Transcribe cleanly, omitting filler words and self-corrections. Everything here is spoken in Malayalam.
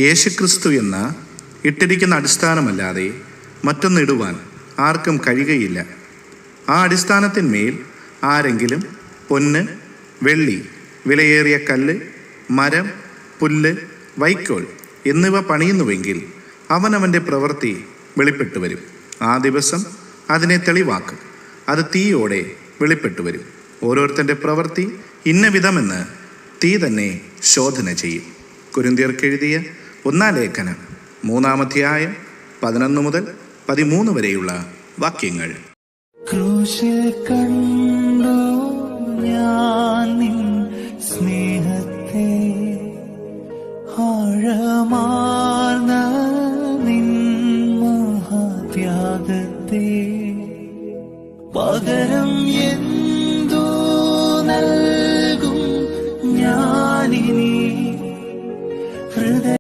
യേശുക്രിസ്തു എന്ന ഇട്ടിരിക്കുന്ന അടിസ്ഥാനമല്ലാതെ മറ്റൊന്നിടുവാൻ ആർക്കും കഴിയുകയില്ല. ആ അടിസ്ഥാനത്തിന്മേൽ ആരെങ്കിലും പൊന്ന്, വെള്ളി, വിലയേറിയ കല്ല്, മരം, പുല്ല്, വൈക്കോൽ എന്നിവ പണിയുന്നുവെങ്കിൽ അവനവൻ്റെ പ്രവൃത്തി വെളിപ്പെട്ടു വരും. ആ ദിവസം അതിനെ തെളിവാക്കും. അത് തീയോടെ വെളിപ്പെട്ടു വരും. ഓരോരുത്തൻ്റെ പ്രവൃത്തി ഇന്ന വിധമെന്ന് തീ തന്നെ ശോധന ചെയ്യും. കൊരിന്ത്യർക്കെഴുതിയ 1-ാം ലേഖനം 3-ാം അധ്യായം 11 മുതൽ 13 വരെയുള്ള വാക്യങ്ങൾ. ക്രൂശിൽ കണ്ടു ഞാൻ നിൻ സ്നേഹത്തെ, ആഴമാർന്ന നിൻ മഹാത്യാഗത്തെ. പകരം